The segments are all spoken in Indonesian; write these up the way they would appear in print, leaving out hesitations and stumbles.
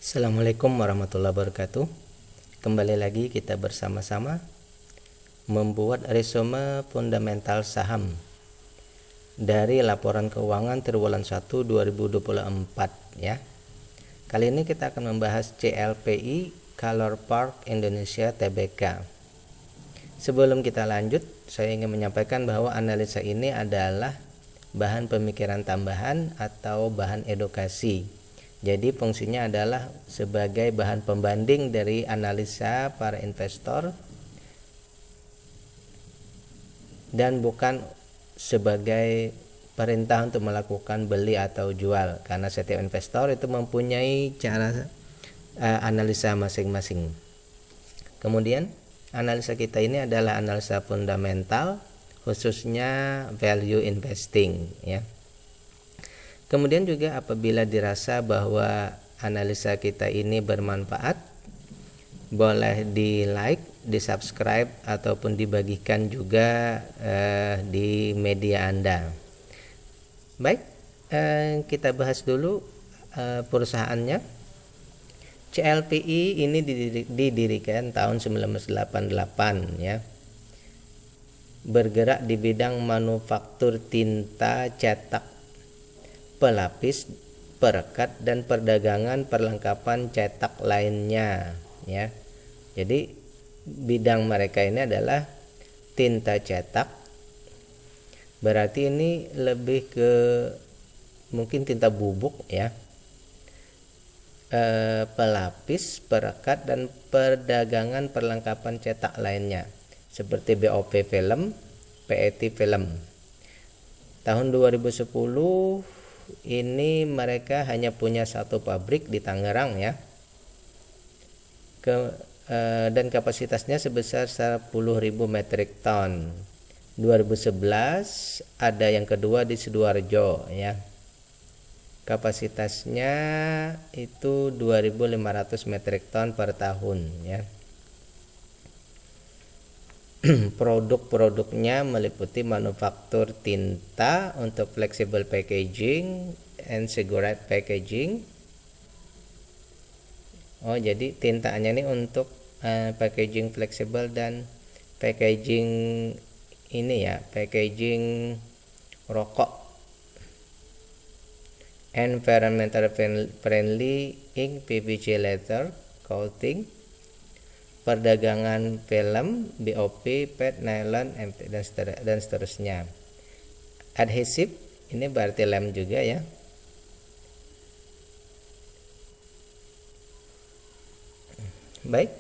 Assalamualaikum warahmatullahi wabarakatuh. Kembali lagi kita bersama-sama membuat resume fundamental saham dari laporan keuangan triwulan 1 2024 ya. Kali ini kita akan membahas CLPI Color Park Indonesia Tbk. Sebelum kita lanjut, saya ingin menyampaikan bahwa analisa ini adalah bahan pemikiran tambahan atau bahan edukasi. Jadi fungsinya adalah sebagai bahan pembanding dari analisa para investor dan bukan sebagai perintah untuk melakukan beli atau jual, karena setiap investor itu mempunyai cara analisa masing-masing. Kemudian analisa kita ini adalah analisa fundamental, khususnya value investing ya. Kemudian juga apabila dirasa bahwa analisa kita ini bermanfaat, boleh di like, di subscribe ataupun dibagikan juga di media Anda. Baik, kita bahas dulu perusahaannya. CLPI ini didirikan tahun 1988 ya. Bergerak di bidang manufaktur tinta cetak, pelapis, perekat, dan perdagangan perlengkapan cetak lainnya ya. Jadi bidang mereka ini adalah tinta cetak, berarti ini lebih ke mungkin tinta bubuk ya, pelapis, perekat, dan perdagangan perlengkapan cetak lainnya seperti BOP film, PET film. Tahun 2010 ini mereka hanya punya satu pabrik di Tangerang ya, dan kapasitasnya sebesar 10.000 metrik ton. 2011 ada yang kedua di Sidoarjo ya, kapasitasnya itu 2.500 metrik ton per tahun ya. Produk-produknya meliputi manufaktur tinta untuk flexible packaging and cigarette packaging. Oh, jadi tintanya ini untuk packaging fleksibel dan packaging ini ya, packaging rokok. Environmental friendly ink, PVC leather coating, perdagangan film, BOP, PET, nylon, MP, dan seterusnya. Adhesif ini berarti lem juga ya. Baik,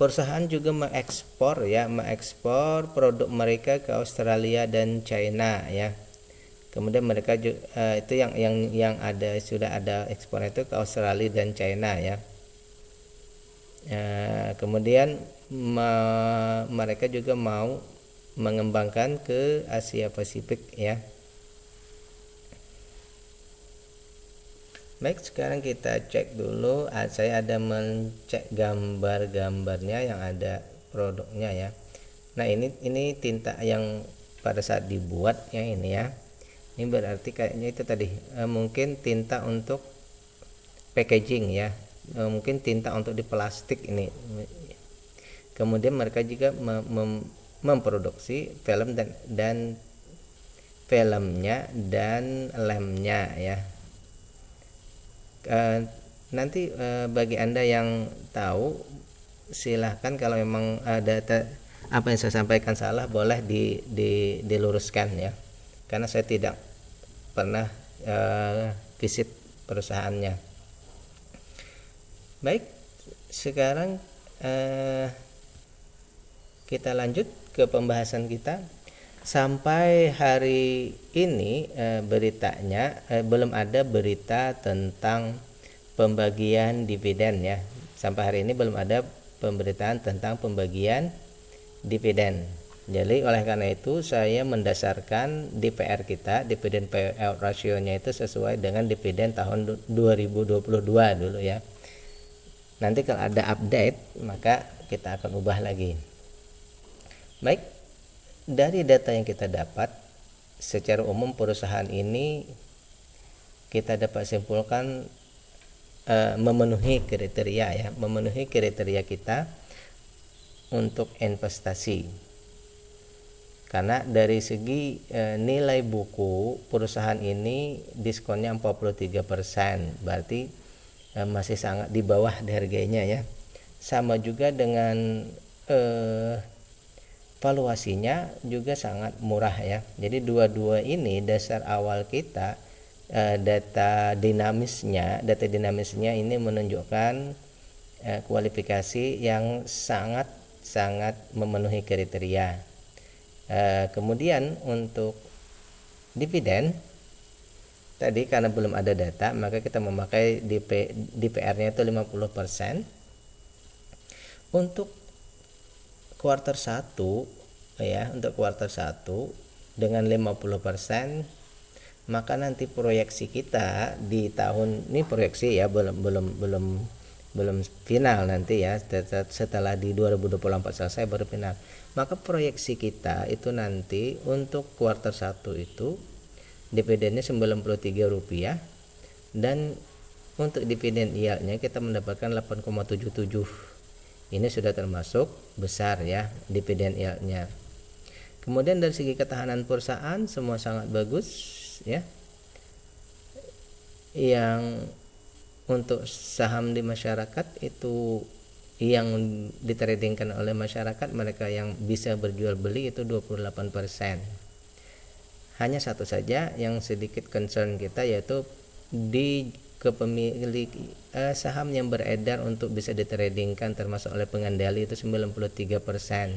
perusahaan juga mengekspor produk mereka ke Australia dan China ya. Kemudian mereka juga, itu yang ada, sudah ada ekspor itu ke Australia dan China ya. Kemudian mereka juga mau mengembangkan ke Asia Pasifik ya. Baik, sekarang kita cek dulu. Saya ada mencek gambar-gambarnya yang ada produknya ya. Nah, ini tinta yang pada saat dibuat ya ini ya. Ini berarti kayaknya itu tadi mungkin tinta untuk packaging ya, mungkin tinta untuk di plastik ini. Kemudian mereka juga memproduksi film dan filmnya dan lemnya ya. Nanti bagi Anda yang tahu, silahkan kalau memang ada apa yang saya sampaikan salah, boleh diluruskan ya, karena saya tidak pernah visit perusahaannya. Baik, sekarang kita lanjut ke pembahasan kita. Sampai hari ini beritanya belum ada berita tentang pembagian dividen ya. Sampai hari ini belum ada pemberitaan tentang pembagian dividen. Jadi oleh karena itu saya mendasarkan DPR kita, dividen payout ratio-nya itu sesuai dengan dividen tahun 2022 dulu ya. Nanti kalau ada update maka kita akan ubah lagi. Baik, dari data yang kita dapat secara umum perusahaan ini kita dapat simpulkan memenuhi kriteria kita untuk investasi. Karena dari segi nilai buku perusahaan ini diskonnya 43%, berarti masih sangat di bawah harganya ya. Sama juga dengan valuasinya juga sangat murah ya. Jadi dua-dua ini dasar awal kita. Data dinamisnya ini menunjukkan kualifikasi yang sangat memenuhi kriteria. Kemudian untuk dividen tadi karena belum ada data, maka kita memakai DPR-nya itu 50%. Untuk kuartal 1 ya, untuk kuartal 1 dengan 50%, maka nanti proyeksi kita di tahun ini, proyeksi ya, belum final nanti ya, setelah di 2024 selesai baru final. Maka proyeksi kita itu nanti untuk kuartal 1 itu dividennya Rp93, dan untuk dividen yieldnya kita mendapatkan 8,77. Ini sudah termasuk besar ya dividen yieldnya. Kemudian dari segi ketahanan perusahaan semua sangat bagus ya. Yang untuk saham di masyarakat itu yang ditradingkan oleh masyarakat, mereka yang bisa berjual beli itu 28%. Hanya satu saja yang sedikit concern kita, yaitu di kepemilik saham yang beredar untuk bisa ditradingkan termasuk oleh pengendali itu 93%.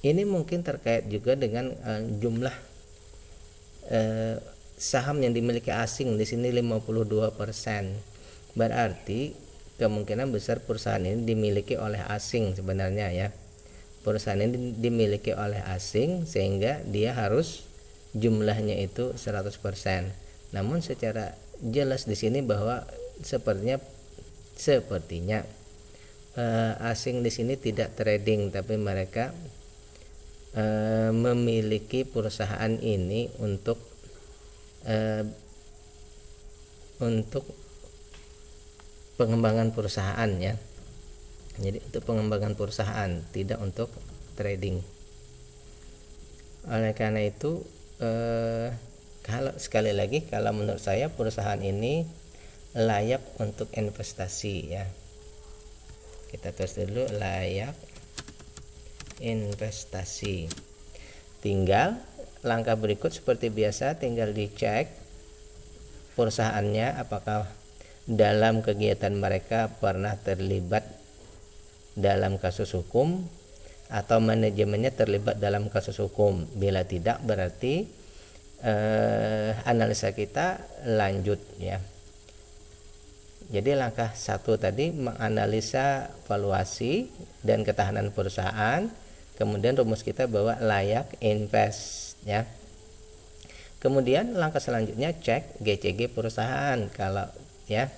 Ini mungkin terkait juga dengan jumlah saham yang dimiliki asing di sini 52%. Berarti kemungkinan besar perusahaan ini dimiliki oleh asing sebenarnya ya. Perusahaan ini dimiliki oleh asing sehingga dia harus jumlahnya itu 100%. Namun secara jelas di sini bahwa sepertinya asing di sini tidak trading, tapi mereka memiliki perusahaan ini untuk pengembangan perusahaan ya. Jadi untuk pengembangan perusahaan, tidak untuk trading. Oleh karena itu kalau sekali lagi, kalau menurut saya perusahaan ini layak untuk investasi ya. Kita tulis dulu layak investasi. Tinggal langkah berikut seperti biasa, tinggal dicek perusahaannya apakah dalam kegiatan mereka pernah terlibat dalam kasus hukum atau manajemennya terlibat dalam kasus hukum. Bila tidak, berarti analisa kita lanjut ya. Jadi langkah 1 tadi menganalisa valuasi dan ketahanan perusahaan. Kemudian rumus kita bahwa layak invest ya. Kemudian langkah selanjutnya cek GCG perusahaan kalau ya.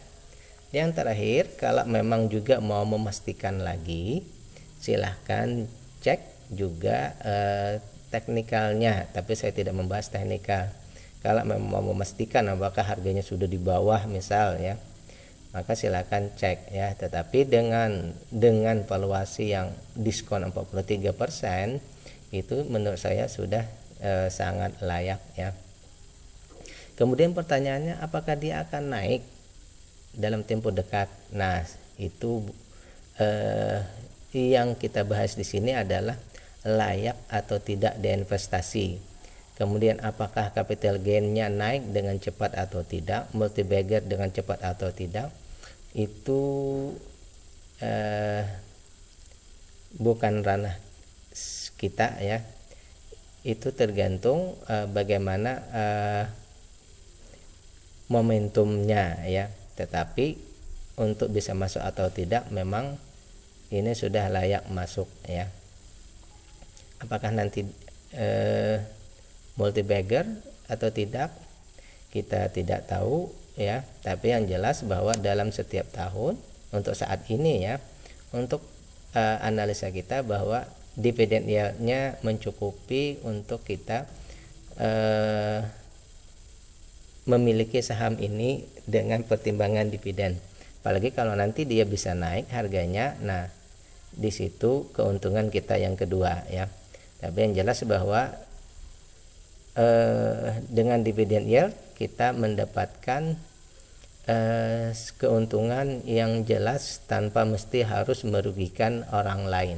Yang terakhir, kalau memang juga mau memastikan lagi, silahkan cek juga teknikalnya, tapi saya tidak membahas teknikal. Kalau memang mau memastikan apakah harganya sudah di bawah misal ya, maka silakan cek ya. Tetapi dengan valuasi yang diskon 43%, itu menurut saya sudah sangat layak ya. Kemudian pertanyaannya, apakah dia akan naik dalam tempo dekat? Nah, itu yang kita bahas di sini adalah layak atau tidak diinvestasi. Kemudian apakah capital gain-nya naik dengan cepat atau tidak, multi-bagger dengan cepat atau tidak, itu bukan ranah kita ya. Itu tergantung bagaimana momentumnya ya. Tetapi untuk bisa masuk atau tidak, memang ini sudah layak masuk ya. Apakah nanti multi-bagger atau tidak, kita tidak tahu ya. Tapi yang jelas bahwa dalam setiap tahun untuk saat ini ya, untuk analisa kita bahwa dividen yield-nya mencukupi untuk kita memiliki saham ini dengan pertimbangan dividen. Apalagi kalau nanti dia bisa naik harganya, nah di situ keuntungan kita yang kedua ya. Tapi yang jelas bahwa dengan dividen yield kita mendapatkan keuntungan yang jelas tanpa mesti harus merugikan orang lain.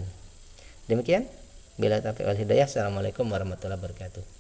Demikian, bila taufiq wal hidayah. Assalamualaikum warahmatullahi wabarakatuh.